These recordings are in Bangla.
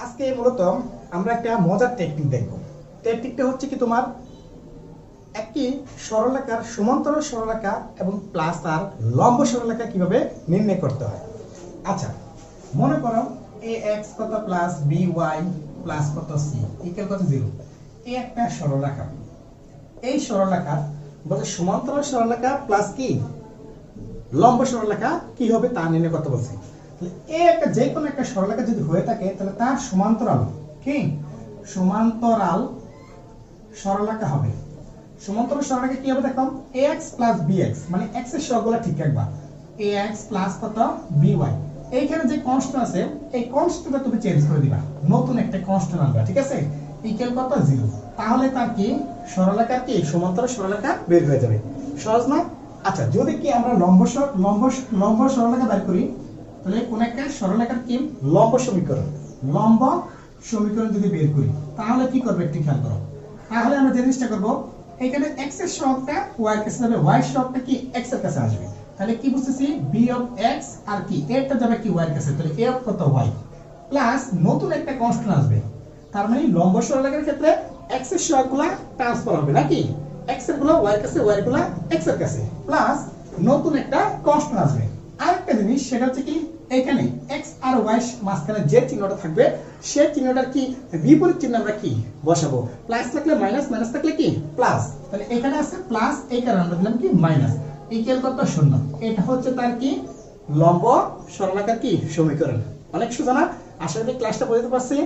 আজকে মূলত আমরা একটা মজার টেকনিক দেখব। টেকনিকটা হচ্ছে কি, তোমার একটি সরলরেখার সমান্তরাল সরলরেখা এবং প্লাস আর লম্ব সরলরেখা কিভাবে নির্ণয় করতে হয়। আচ্ছা, মনে করো ax কত প্লাস by প্লাস কত c ইকুয়াল কত 0। এই একটা সরলরেখা, এই সরলরেখা বলতে সমান্তরাল সরলরেখা প্লাস কি লম্ব সরলরেখা কি হবে তা নির্ণয় করতে বলছি। এই একটা যে কোনো একটা সরলরেখা যদি হয়ে থাকে তাহলে তার সমান্তরাল কি সমান্তরাল সরলরেখা হবে। সমান্তরাল সরলরেখা কি হবে দেখো, ax প্লাস bx মানে x এর সহগগুলো ঠিক রাখবা। ax প্লাস কত by, এইখানে যে কনস্ট্যান্ট আছে এই কনস্ট্যান্টটা তুমি চেঞ্জ করে দিবা, নতুন একটা কনস্ট্যান্ট আনবা, ঠিক আছে, ইকুয়াল কত 0। তাহলে তার কি সরলরেখা কি সমান্তরাল সরলরেখা বের হয়ে যাবে। সহজ না? আচ্ছা, যদি কি আমরা লম্ব সরলরেখা বের করি তাহলে কোন একটা সরলরেখার কি লম্ব সমীকরণ যদি বের করি তাহলে কি করবে একটু খেয়াল করো। তাহলে আমরা যে জিনিসটা করব, এখানে x এর সহগটা y এর কাছে যাবে, y এর সহগটা কি x এর কাছে আসবে। তাহলে কি বুঝতেছি, b অফ x আর কি এটা যাবে কি y এর কাছে, তাহলে a অফ কত y প্লাস নতুন একটা কনস্ট্যান্ট আসবে। তার মানে লম্ব সরলরেখার ক্ষেত্রে x এর সহগগুলো ট্রান্সফার হবে নাকি, x এর গুলো y এর কাছে, y এর গুলো x এর কাছে, প্লাস নতুন একটা কনস্ট্যান্ট আসবে। আরেকটা জিনিস সেটা হচ্ছে কি, এখানে x আর y মাঝখানে যে চিহ্নটা থাকবে সেই চিহ্নটার কি বিপরীত চিহ্ন আমরা কি বসাবো, প্লাস থাকলে মাইনাস, মাইনাস থাকলে কি প্লাস। তাহলে এখানে আছে প্লাস, এই কারণে আমরা দিলাম কি মাইনাস, ইকুয়াল কত 0। এটা হচ্ছে তার কি লম্ব সরলরেখার কি সমীকরণ। অনেক সোজা না? আশা করি ক্লাসটা বুঝতে পারছি।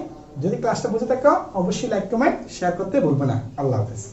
যদি ক্লাসটা বুঝে থাকো অবশ্যই লাইক কমেন্ট শেয়ার করতে ভুলবে না। আল্লাহ হাফেজ।